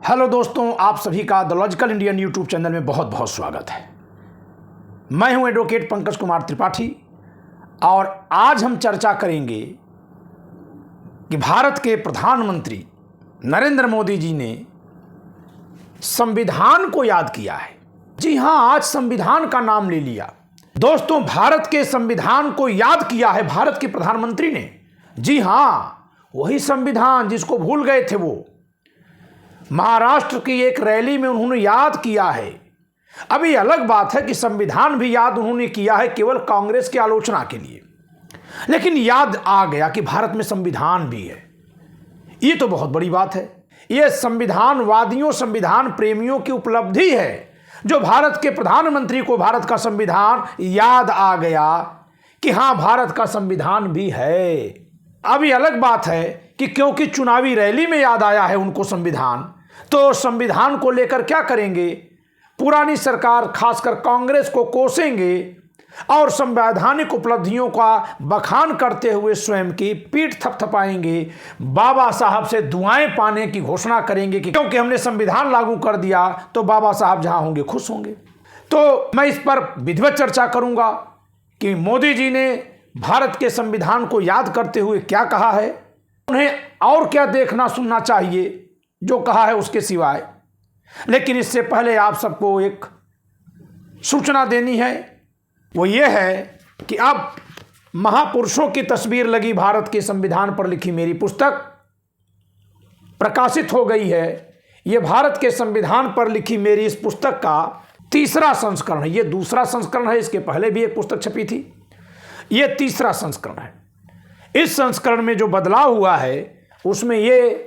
Hello दोस्तों, आप सभी का the logical Indian YouTube channel में बहुत बहुत स्वागत है। मैं हूं एडवोकेट पंकज कुमार त्रिपाठी और आज हम चर्चा करेंगे कि भारत के प्रधानमंत्री नरेंद्र मोदी जी ने संविधान को याद किया है। जी हां, आज संविधान का नाम ले लिया। दोस्तों, भारत के संविधान को याद किया है भारत के प्रधानमंत्री ने। जी हां, वही संविधान जिसको भूल गए थे वो महाराष्ट्र की एक रैली में उन्होंने याद किया है। अभी अलग बात है कि संविधान भी याद उन्होंने किया है केवल कांग्रेस की आलोचना के लिए, लेकिन याद आ गया कि भारत में संविधान भी है। ये तो बहुत बड़ी बात है। ये संविधानवादियों, संविधान प्रेमियों की उपलब्धि है जो भारत के प्रधानमंत्री को भारत का संविधान याद आ गया कि हां, भारत का संविधान भी है। अभी अलग बात है कि क्योंकि चुनावी रैली में याद आया है उनको संविधान, तो संविधान को लेकर क्या करेंगे? पुरानी सरकार खासकर कांग्रेस को कोसेंगे और संवैधानिक उपलब्धियों का बखान करते हुए स्वयं की पीठ थपथपाएंगे, बाबा साहब से दुआएं पाने की घोषणा करेंगे कि क्योंकि हमने संविधान लागू कर दिया तो बाबा साहब जहां होंगे खुश होंगे। तो मैं इस पर विधिवत चर्चा करूंगा कि मोदी जी ने भारत के संविधान को याद करते हुए क्या कहा है, उन्हें और क्या देखना सुनना चाहिए जो कहा है उसके सिवाय। लेकिन इससे पहले आप सबको एक सूचना देनी है, वो ये है कि अब महापुरुषों की तस्वीर लगी भारत के संविधान पर लिखी मेरी पुस्तक प्रकाशित हो गई है। ये भारत के संविधान पर लिखी मेरी इस पुस्तक का तीसरा संस्करण है। ये दूसरा संस्करण है, इसके पहले भी एक पुस्तक छपी थी, ये तीसरा संस्करण है। इस संस्करण में जो बदलाव हुआ है उसमें ये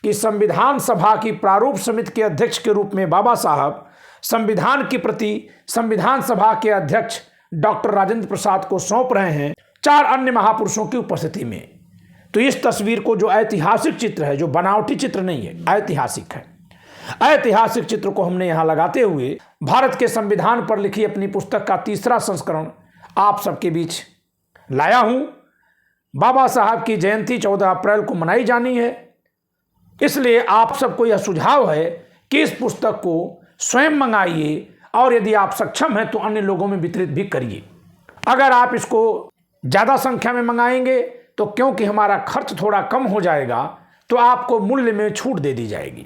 कि संविधान सभा की प्रारूप समिति के अध्यक्ष के रूप में बाबा साहब संविधान की प्रति संविधान सभा के अध्यक्ष डॉक्टर राजेंद्र प्रसाद को सौंप रहे हैं 4 अन्य महापुरुषों की उपस्थिति में। तो इस तस्वीर को, जो ऐतिहासिक चित्र है, जो बनावटी चित्र नहीं है, ऐतिहासिक है, ऐतिहासिक चित्र को हमने यहां लगाते हुए भारत के संविधान पर लिखी अपनी पुस्तक का तीसरा संस्करण आप सबके बीच लाया हूं। बाबा साहब की जयंती 14 अप्रैल को मनाई जानी है, इसलिए आप सबको यह सुझाव है कि इस पुस्तक को स्वयं मंगाइए और यदि आप सक्षम हैं तो अन्य लोगों में वितरित भी करिए। अगर आप इसको ज़्यादा संख्या में मंगाएंगे तो क्योंकि हमारा खर्च थोड़ा कम हो जाएगा तो आपको मूल्य में छूट दे दी जाएगी।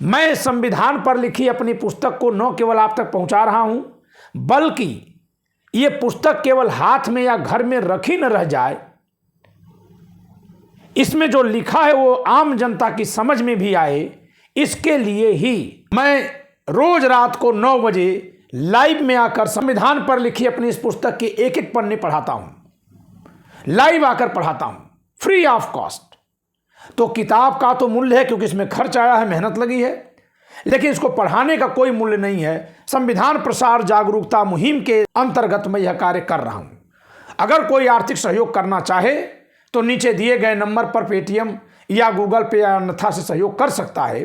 मैं संविधान पर लिखी अपनी पुस्तक को न केवल आप तक पहुंचा रहा हूं, बल्कि ये पुस्तक केवल हाथ में या घर में रखी न रह जाए, इसमें जो लिखा है वो आम जनता की समझ में भी आए, इसके लिए ही मैं रोज रात को 9 बजे लाइव में आकर संविधान पर लिखी अपनी इस पुस्तक के एक एक पन्ने पढ़ाता हूं। लाइव आकर पढ़ाता हूं, फ्री ऑफ कॉस्ट। तो किताब का तो मूल्य है क्योंकि इसमें खर्च आया है, मेहनत लगी है, लेकिन इसको पढ़ाने का कोई मूल्य नहीं है। संविधान प्रसार जागरूकता मुहिम के अंतर्गत मैं यह कार्य कर रहा हूं। अगर कोई आर्थिक सहयोग करना चाहे तो नीचे दिए गए नंबर पर पेटीएम या गूगल पे या अन्यथा से सहयोग कर सकता है।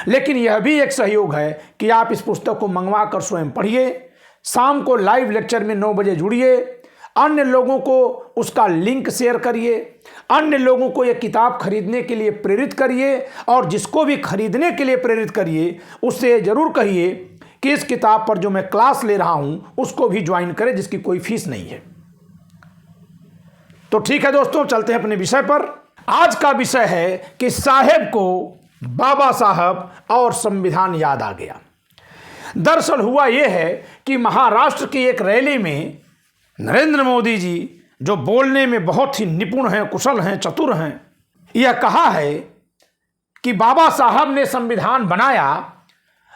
लेकिन यह भी एक सहयोग है कि आप इस पुस्तक को मंगवा कर स्वयं पढ़िए, शाम को लाइव लेक्चर में 9 बजे जुड़िए, अन्य लोगों को उसका लिंक शेयर करिए, अन्य लोगों को यह किताब खरीदने के लिए प्रेरित करिए और जिसको भी खरीदने के लिए प्रेरित करिए उससे जरूर कहिए कि इस किताब पर जो मैं क्लास ले रहा हूं उसको भी ज्वाइन करें, जिसकी कोई फीस नहीं है। तो ठीक है दोस्तों, चलते हैं अपने विषय पर। आज का विषय है कि साहेब को बाबा साहब और संविधान याद आ गया। दरअसल हुआ यह है कि महाराष्ट्र की एक रैली में नरेंद्र मोदी जी, जो बोलने में बहुत ही निपुण हैं, कुशल हैं, चतुर हैं, यह कहा है कि बाबा साहब ने संविधान बनाया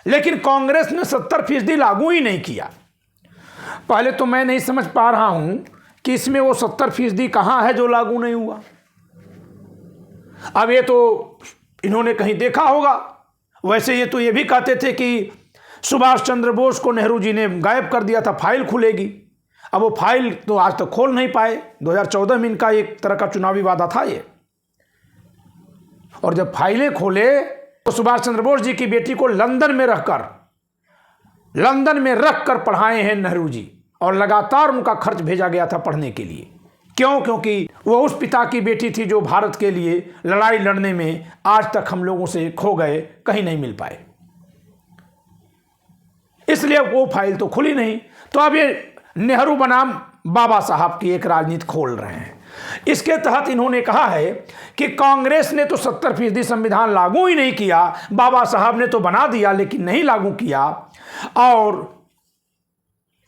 लेकिन कांग्रेस ने 70% लागू ही नहीं किया। पहले तो मैं नहीं समझ पा रहा हूं कि इसमें वो 70% कहाँ है जो लागू नहीं हुआ। अब ये तो इन्होंने कहीं देखा होगा। वैसे ये तो ये भी कहते थे कि सुभाष चंद्र बोस को नेहरू जी ने गायब कर दिया था, फाइल खुलेगी। अब वो फाइल तो आज तक खोल नहीं पाए। 2014 में इनका एक तरह का चुनावी वादा था ये, और जब फाइलें खोले तो सुभाष चंद्र बोस जी की बेटी को लंदन में रखकर पढ़ाए हैं नेहरू जी, और लगातार उनका खर्च भेजा गया था पढ़ने के लिए। क्यों? क्योंकि वो उस पिता की बेटी थी जो भारत के लिए लड़ाई लड़ने में आज तक हम लोगों से खो गए, कहीं नहीं मिल पाए, इसलिए वो फाइल तो खुली नहीं। तो अब ये नेहरू बनाम बाबा साहब की एक राजनीति खोल रहे हैं। इसके तहत इन्होंने कहा है कि कांग्रेस ने तो 70% संविधान लागू ही नहीं किया, बाबा साहब ने तो बना दिया लेकिन नहीं लागू किया, और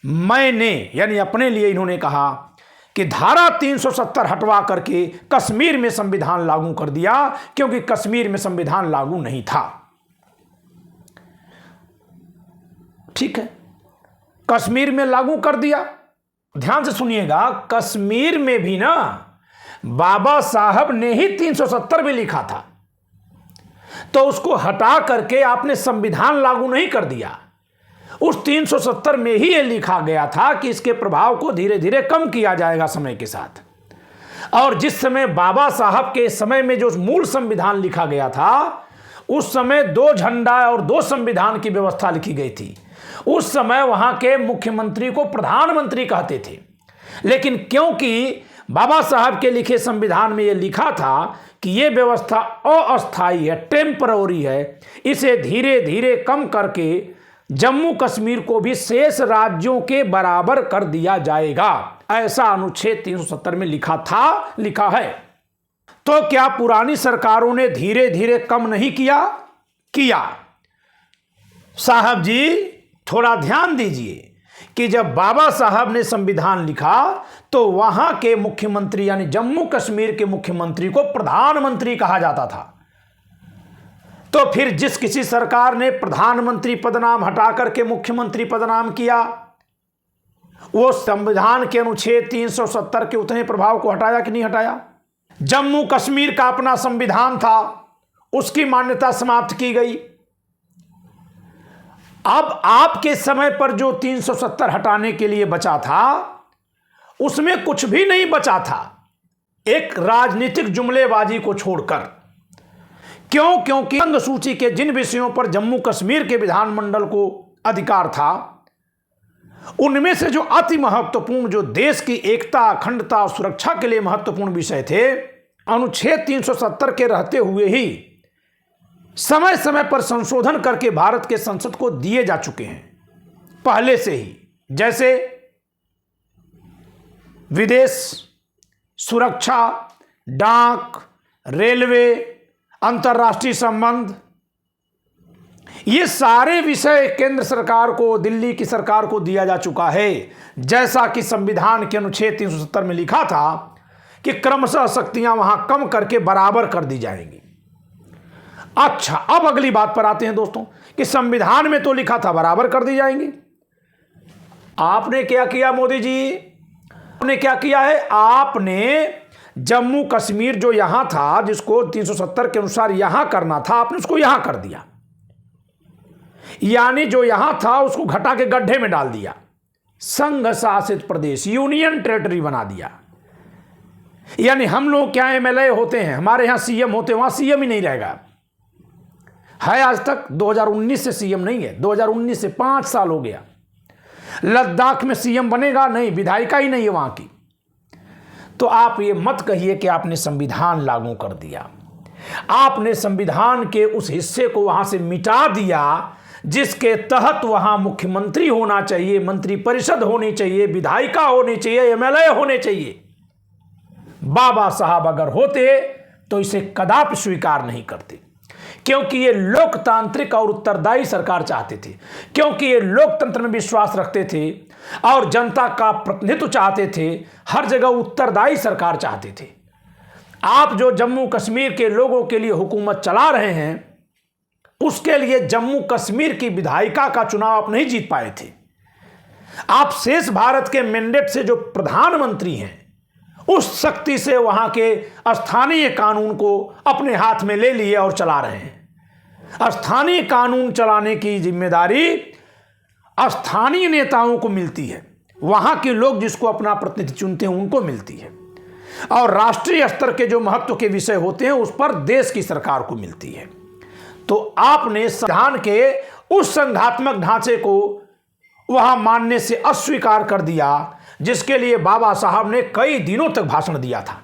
मैंने यानी अपने लिए इन्होंने कहा कि धारा 370 हटवा करके कश्मीर में संविधान लागू कर दिया, क्योंकि कश्मीर में संविधान लागू नहीं था। ठीक है, कश्मीर में लागू कर दिया। ध्यान से सुनिएगा, कश्मीर में भी ना बाबा साहब ने ही 370 में लिखा था, तो उसको हटा करके आपने संविधान लागू नहीं कर दिया। उस 370 में ही यह लिखा गया था कि इसके प्रभाव को धीरे धीरे कम किया जाएगा समय के साथ। और जिस समय बाबा साहब के समय में जो मूल संविधान लिखा गया था, उस समय 2 झंडा और 2 संविधान की व्यवस्था लिखी गई थी। उस समय वहां के मुख्यमंत्री को प्रधानमंत्री कहते थे, लेकिन क्योंकि बाबा साहब के लिखे संविधान में यह लिखा था कि यह व्यवस्था अस्थायी है, टेम्पररी है, इसे धीरे धीरे कम करके जम्मू कश्मीर को भी शेष राज्यों के बराबर कर दिया जाएगा, ऐसा अनुच्छेद 370 में लिखा है। तो क्या पुरानी सरकारों ने धीरे धीरे कम नहीं किया? साहब जी थोड़ा ध्यान दीजिए कि जब बाबा साहब ने संविधान लिखा तो वहां के मुख्यमंत्री यानी जम्मू कश्मीर के मुख्यमंत्री को प्रधानमंत्री कहा जाता था। तो फिर जिस किसी सरकार ने प्रधानमंत्री पदनाम हटा करके मुख्यमंत्री पदनाम किया, वो संविधान के अनुच्छेद 370 के उतने प्रभाव को हटाया कि नहीं हटाया? जम्मू कश्मीर का अपना संविधान था, उसकी मान्यता समाप्त की गई। अब आपके समय पर जो 370 हटाने के लिए बचा था, उसमें कुछ भी नहीं बचा था, एक राजनीतिक जुमलेबाजी को छोड़कर। क्यों? क्योंकि संघ सूची के जिन विषयों पर जम्मू कश्मीर के विधानमंडल को अधिकार था, उनमें से जो अति महत्वपूर्ण, जो देश की एकता, अखंडता और सुरक्षा के लिए महत्वपूर्ण विषय थे, अनुच्छेद 370 के रहते हुए ही समय समय पर संशोधन करके भारत के संसद को दिए जा चुके हैं पहले से ही, जैसे विदेश, सुरक्षा, डाक, रेलवे, अंतर्राष्ट्रीय संबंध, ये सारे विषय केंद्र सरकार को, दिल्ली की सरकार को दिया जा चुका है। जैसा कि संविधान के अनुच्छेद 370 में लिखा था कि क्रमशः शक्तियां वहां कम करके बराबर कर दी जाएंगी। अच्छा, अब अगली बात पर आते हैं दोस्तों कि संविधान में तो लिखा था बराबर कर दी जाएंगी। आपने क्या किया मोदी जी? आपने क्या किया है? आपने जम्मू कश्मीर जो यहां था, जिसको 370 के अनुसार यहां करना था, आपने उसको यहां कर दिया। यानी जो यहां था उसको घटा के गड्ढे में डाल दिया, संघ शासित प्रदेश, यूनियन टेरिटरी बना दिया। यानी हम लोग क्या एमएलए होते हैं, हमारे यहां सीएम होते हैं, वहां सीएम ही नहीं रहेगा। है आज तक, 2019 से सीएम नहीं है, 2019 से 5 साल हो गया। लद्दाख में सीएम बनेगा नहीं, विधायिका ही नहीं है वहां की। तो आप ये मत कहिए कि आपने संविधान लागू कर दिया। आपने संविधान के उस हिस्से को वहां से मिटा दिया जिसके तहत वहां मुख्यमंत्री होना चाहिए, मंत्री परिषद होनी चाहिए, विधायिका होनी चाहिए, एमएलए होने चाहिए। बाबा साहब अगर होते तो इसे कदापि स्वीकार नहीं करते, क्योंकि ये लोकतांत्रिक और उत्तरदायी सरकार चाहते थे, क्योंकि ये लोकतंत्र में विश्वास रखते थे और जनता का प्रतिनिधित्व चाहते थे, हर जगह उत्तरदायी सरकार चाहते थे। आप जो जम्मू कश्मीर के लोगों के लिए हुकूमत चला रहे हैं, उसके लिए जम्मू कश्मीर की विधायिका का चुनाव आप नहीं जीत पाए थे। आप शेष भारत के मैंडेट से जो प्रधानमंत्री हैं, उस शक्ति से वहां के स्थानीय कानून को अपने हाथ में ले लिए और चला रहे हैं। स्थानीय कानून चलाने की जिम्मेदारी स्थानीय नेताओं को मिलती है, वहां के लोग जिसको अपना प्रतिनिधि चुनते हैं उनको मिलती है, और राष्ट्रीय स्तर के जो महत्व के विषय होते हैं उस पर देश की सरकार को मिलती है। तो आपने संविधान के उस संघात्मक ढांचे को वहां मानने से अस्वीकार कर दिया, जिसके लिए बाबा साहब ने कई दिनों तक भाषण दिया था।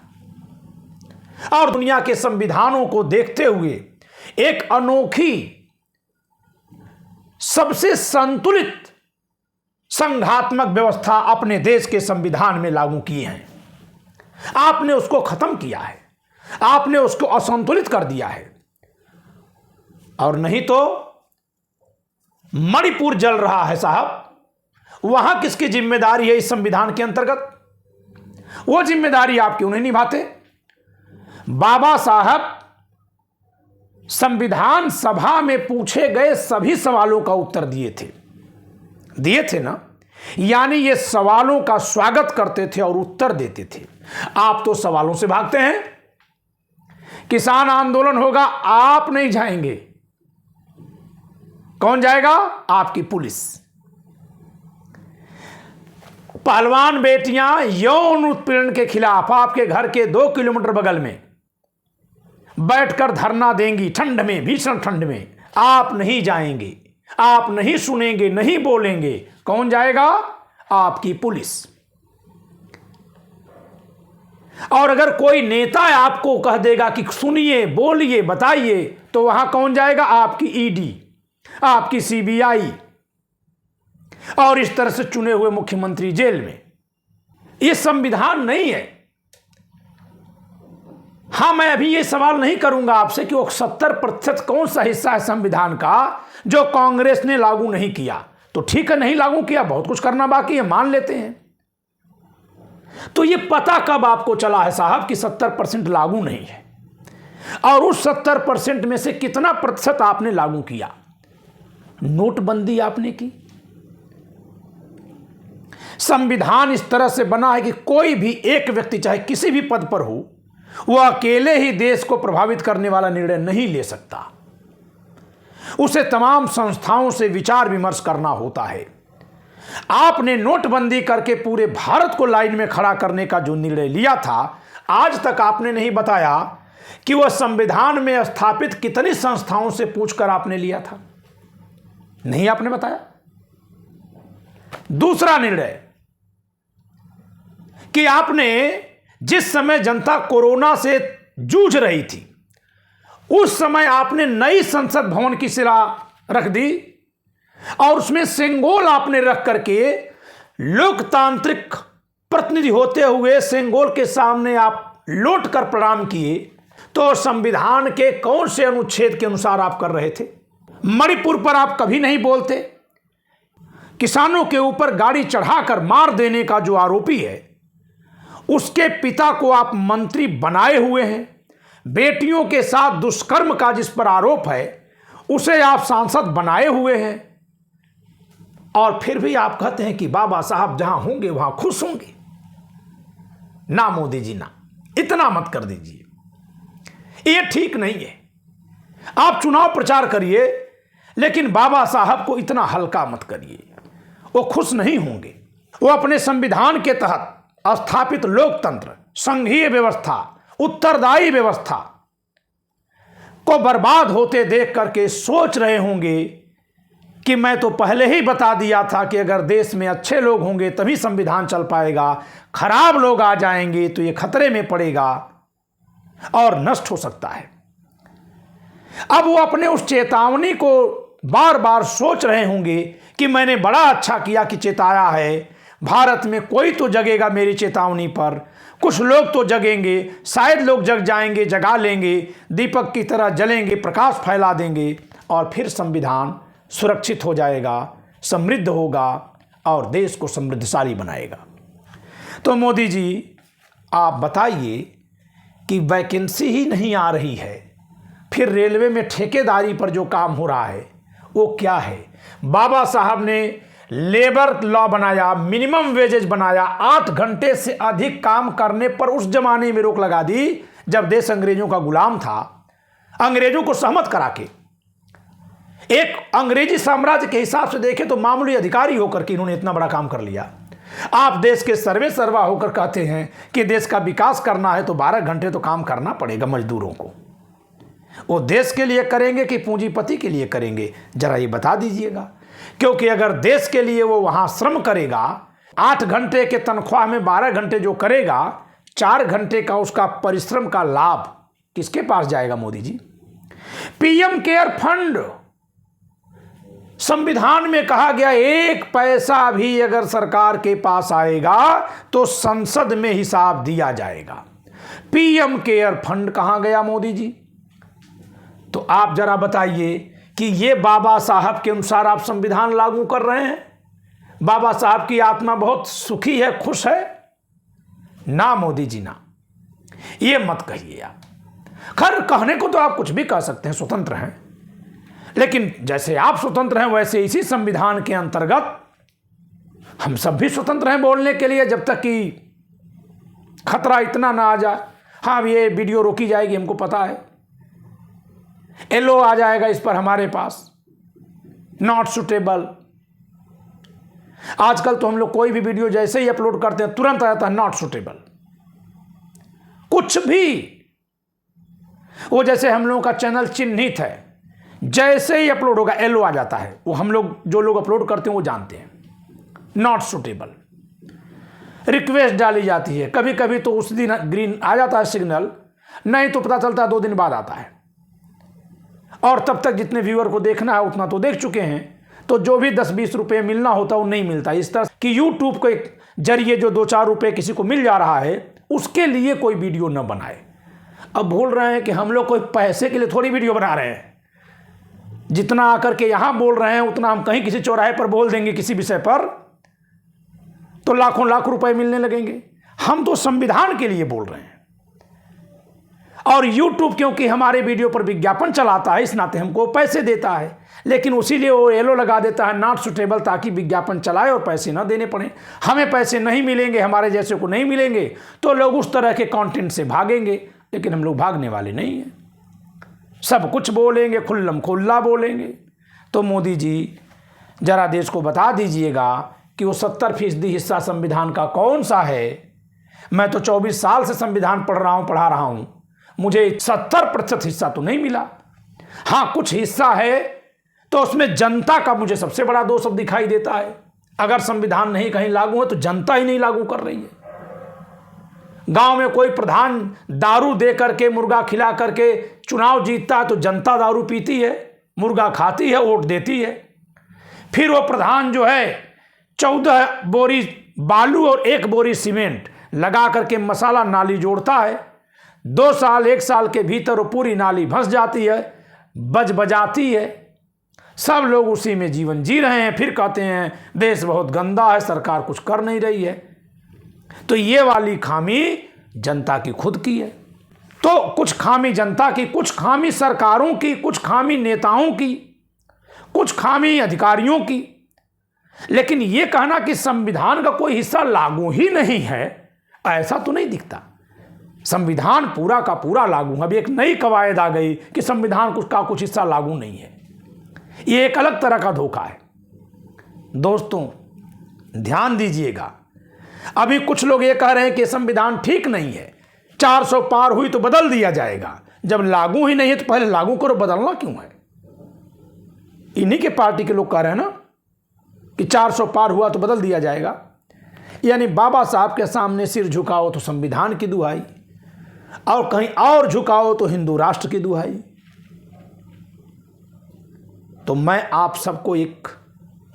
और दुनिया के संविधानों को देखते हुए एक अनोखी, सबसे संतुलित संघात्मक व्यवस्था अपने देश के संविधान में लागू की है। आपने उसको खत्म किया है, आपने उसको असंतुलित कर दिया है। और नहीं तो मणिपुर जल रहा है साहब, वहां किसकी जिम्मेदारी है इस संविधान के अंतर्गत? वो जिम्मेदारी आप क्यों नहीं निभाते? बाबा साहब संविधान सभा में पूछे गए सभी सवालों का उत्तर दिए थे ना। यानी ये सवालों का स्वागत करते थे और उत्तर देते थे। आप तो सवालों से भागते हैं। किसान आंदोलन होगा, आप नहीं जाएंगे। कौन जाएगा? आपकी पुलिस। पहलवान बेटियां यौन उत्पीड़न के खिलाफ आपके घर के 2 किलोमीटर बगल में बैठकर धरना देंगी, ठंड में, भीषण ठंड में। आप नहीं जाएंगे, आप नहीं सुनेंगे, नहीं बोलेंगे। कौन जाएगा? आपकी पुलिस। और अगर कोई नेता आपको कह देगा कि सुनिए, बोलिए, बताइए, तो वहां कौन जाएगा? आपकी ईडी, आपकी सीबीआई, और इस तरह से चुने हुए मुख्यमंत्री जेल में। यह संविधान नहीं है। हां, मैं अभी ये सवाल नहीं करूंगा आपसे कि वो 70% कौन सा हिस्सा है संविधान का जो कांग्रेस ने लागू नहीं किया। तो ठीक है, नहीं लागू किया, बहुत कुछ करना बाकी है, मान लेते हैं। तो ये पता कब आपको चला है साहब कि 70% लागू नहीं है? और उस 70% में से कितना प्रतिशत आपने लागू किया? नोटबंदी आपने की। संविधान इस तरह से बना है कि कोई भी एक व्यक्ति, चाहे किसी भी पद पर हो, वह अकेले ही देश को प्रभावित करने वाला निर्णय नहीं ले सकता। उसे तमाम संस्थाओं से विचार विमर्श करना होता है। आपने नोटबंदी करके पूरे भारत को लाइन में खड़ा करने का जो निर्णय लिया था, आज तक आपने नहीं बताया कि वह संविधान में स्थापित कितनी संस्थाओं से पूछकर आपने लिया था। नहीं आपने बताया। दूसरा निर्णय कि आपने जिस समय जनता कोरोना से जूझ रही थी, उस समय आपने नई संसद भवन की शिला रख दी और उसमें सेंगोल आपने रख करके लोकतांत्रिक प्रतिनिधि होते हुए सेंगोल के सामने आप लौट कर प्रणाम किए। तो संविधान के कौन से अनुच्छेद के अनुसार आप कर रहे थे? मणिपुर पर आप कभी नहीं बोलते। किसानों के ऊपर गाड़ी चढ़ाकर मार देने का जो आरोपी है, उसके पिता को आप मंत्री बनाए हुए हैं। बेटियों के साथ दुष्कर्म का जिस पर आरोप है, उसे आप सांसद बनाए हुए हैं। और फिर भी आप कहते हैं कि बाबा साहब जहां होंगे वहां खुश होंगे। ना मोदी जी, ना, इतना मत कर दीजिए, ये ठीक नहीं है। आप चुनाव प्रचार करिए, लेकिन बाबा साहब को इतना हल्का मत करिए। वो खुश नहीं होंगे। वो अपने संविधान के तहत स्थापित लोकतंत्र, संघीय व्यवस्था, उत्तरदायी व्यवस्था को बर्बाद होते देख करके सोच रहे होंगे कि मैं तो पहले ही बता दिया था कि अगर देश में अच्छे लोग होंगे तभी संविधान चल पाएगा, खराब लोग आ जाएंगे तो ये खतरे में पड़ेगा और नष्ट हो सकता है। अब वो अपने उस चेतावनी को बार बार सोच रहे होंगे कि मैंने बड़ा अच्छा किया कि चेताया है। भारत में कोई तो जगेगा मेरी चेतावनी पर, कुछ लोग तो जगेंगे, शायद लोग जग जाएंगे, जगा लेंगे, दीपक की तरह जलेंगे, प्रकाश फैला देंगे और फिर संविधान सुरक्षित हो जाएगा, समृद्ध होगा और देश को समृद्धशाली बनाएगा। तो मोदी जी, आप बताइए कि वैकेंसी ही नहीं आ रही है, फिर रेलवे में ठेकेदारी पर जो काम हो रहा है वो क्या है? बाबा साहब ने लेबर लॉ बनाया, मिनिमम वेजेज बनाया, 8 घंटे से अधिक काम करने पर उस जमाने में रोक लगा दी जब देश अंग्रेजों का गुलाम था। अंग्रेजों को सहमत करा के एक अंग्रेजी साम्राज्य के हिसाब से देखें तो मामूली अधिकारी होकर के इन्होंने इतना बड़ा काम कर लिया। आप देश के सर्वे सर्वा होकर कहते हैं कि देश का विकास करना है तो 12 घंटे तो काम करना पड़ेगा मजदूरों को। वो देश के लिए करेंगे कि पूंजीपति के लिए करेंगे, जरा ये बता दीजिएगा। क्योंकि अगर देश के लिए वो वहां श्रम करेगा 8 घंटे के तनख्वाह में 12 घंटे जो करेगा, 4 घंटे का उसका परिश्रम का लाभ किसके पास जाएगा Modi ji? PM care fund, संविधान में कहा गया 1 पैसा भी अगर सरकार के पास आएगा तो संसद में हिसाब दिया जाएगा। पीएम केयर फंड कहां गया मोदी जी? तो आप जरा बताइए कि ये बाबा साहब के अनुसार आप संविधान लागू कर रहे हैं? बाबा साहब की आत्मा बहुत सुखी है, खुश है? ना मोदी जी ना, ये मत कहिए आप। खैर, कहने को तो आप कुछ भी कह सकते हैं, स्वतंत्र हैं, लेकिन जैसे आप स्वतंत्र हैं वैसे इसी संविधान के अंतर्गत हम सब भी स्वतंत्र हैं बोलने के लिए, जब तक कि खतरा इतना ना आ जाए। हाँ, ये वीडियो रोकी जाएगी, हमको पता है, एलओ आ जाएगा इस पर हमारे पास, नॉट सुटेबल। आजकल तो हम लोग कोई भी वीडियो जैसे ही अपलोड करते हैं तुरंत आ जाता है नॉट सुटेबल। कुछ भी, वो जैसे हम लोगों का चैनल चिन्हित है, जैसे ही अपलोड होगा एलओ आ जाता है। वो हम लोग, जो लोग अपलोड करते हैं वो जानते हैं, नॉट सुटेबल। रिक्वेस्ट डाली जाती है, कभी कभी तो उस दिन ग्रीन आ जाता है सिग्नल, नहीं तो पता चलता है 2 दिन बाद आता है। और तब तक जितने व्यूअर को देखना है उतना तो देख चुके हैं, तो जो भी 10-20 रुपये मिलना होता है वो नहीं मिलता। इस तरह कि यूट्यूब के जरिए जो 2-4 रुपये किसी को मिल जा रहा है, उसके लिए कोई वीडियो न बनाए। अब भूल रहे हैं कि हम लोग कोई पैसे के लिए थोड़ी वीडियो बना रहे हैं। जितना आकर के यहां बोल रहे हैं उतना हम कहीं किसी चौराहे पर बोल देंगे किसी विषय पर, तो लाखों लाख रुपए मिलने लगेंगे। हम तो संविधान के लिए बोल रहे हैं, और YouTube क्योंकि हमारे वीडियो पर विज्ञापन चलाता है, इस नाते हमको पैसे देता है, लेकिन उसी लिए वो एलो लगा देता है नॉट सुटेबल, ताकि विज्ञापन चलाए और पैसे ना देने पड़े। हमें पैसे नहीं मिलेंगे, हमारे जैसे को नहीं मिलेंगे, तो लोग उस तरह के कंटेंट से भागेंगे। लेकिन हम लोग भागने वाले नहीं हैं, सब कुछ बोलेंगे, खुल्लम खुल्ला बोलेंगे। तो मोदी जी जरा देश को बता दीजिएगा कि वो 70% हिस्सा संविधान का कौन सा है। मैं तो 24 साल से संविधान पढ़ा रहा हूं, मुझे 70% हिस्सा तो नहीं मिला। हाँ, कुछ हिस्सा है तो उसमें जनता का मुझे सबसे बड़ा दोष अब दिखाई देता है। अगर संविधान नहीं कहीं लागू है तो जनता ही नहीं लागू कर रही है। गांव में कोई प्रधान दारू दे करके, मुर्गा खिला करके चुनाव जीतता है तो जनता दारू पीती है, मुर्गा खाती है, वोट देती है। फिर वो प्रधान जो है 14 बोरी बालू और 1 बोरी सीमेंट लगा करके मसाला नाली जोड़ता है। 2 साल 1 साल के भीतर वो पूरी नाली धंस जाती है, बजाती है। सब लोग उसी में जीवन जी रहे हैं, फिर कहते हैं देश बहुत गंदा है, सरकार कुछ कर नहीं रही है। तो ये वाली खामी जनता की खुद की है। तो कुछ खामी जनता की, कुछ खामी सरकारों की, कुछ खामी नेताओं की, कुछ खामी अधिकारियों की। लेकिन ये कहना कि संविधान का कोई हिस्सा लागू ही नहीं है, ऐसा तो नहीं दिखता। संविधान पूरा का पूरा लागू है। अभी एक नई कवायद आ गई कि संविधान का कुछ हिस्सा लागू नहीं है। ये एक अलग तरह का धोखा है। दोस्तों ध्यान दीजिएगा, अभी कुछ लोग ये कह रहे हैं कि संविधान ठीक नहीं है, 400 पार हुई तो बदल दिया जाएगा। जब लागू ही नहीं है तो पहले लागू करो, बदलना क्यों है? इन्हीं के पार्टी के लोग कह रहे हैं ना कि 400 पार हुआ तो बदल दिया जाएगा। यानी बाबा साहब के सामने सिर झुकाओ तो संविधान की दुहाई, और कहीं और झुकाओ तो हिंदू राष्ट्र की दुहाई। तो मैं आप सबको एक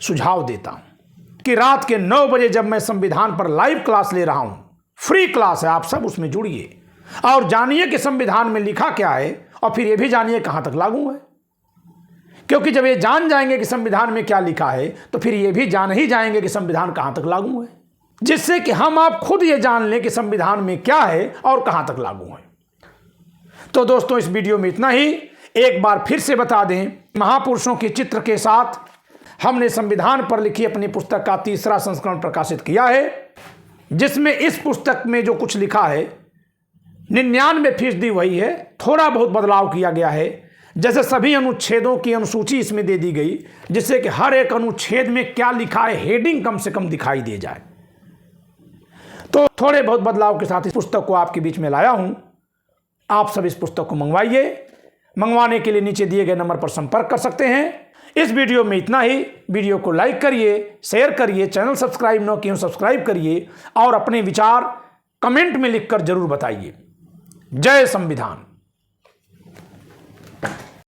सुझाव देता हूं कि रात के 9 बजे जब मैं संविधान पर लाइव क्लास ले रहा हूं, फ्री क्लास है, आप सब उसमें जुड़िए और जानिए कि संविधान में लिखा क्या है, और फिर यह भी जानिए कहां तक लागू है। क्योंकि जब ये जान जाएंगे कि संविधान में क्या लिखा है, तो फिर ये भी जान ही जाएंगे कि संविधान कहां तक लागू है, जिससे कि हम आप खुद ये जान लें कि संविधान में क्या है और कहां तक लागू है। तो दोस्तों इस वीडियो में इतना ही। एक बार फिर से बता दें, महापुरुषों के चित्र के साथ हमने संविधान पर लिखी अपनी पुस्तक का 3रा संस्करण प्रकाशित किया है, जिसमें इस पुस्तक में जो कुछ लिखा है 99% वही है, थोड़ा बहुत बदलाव किया गया है। जैसे सभी अनुच्छेदों की अनुसूची इसमें दे दी गई, जिससे कि हर एक अनुच्छेद में क्या लिखा है हेडिंग कम से कम दिखाई दे जाए। तो थोड़े बहुत बदलाव के साथ इस पुस्तक को आपके बीच में लाया हूं। आप सब इस पुस्तक को मंगवाइए। मंगवाने के लिए नीचे दिए गए नंबर पर संपर्क कर सकते हैं। इस वीडियो में इतना ही। वीडियो को लाइक करिए, शेयर करिए, चैनल सब्सक्राइब न किए सब्सक्राइब करिए और अपने विचार कमेंट में लिखकर जरूर बताइए। जय संविधान।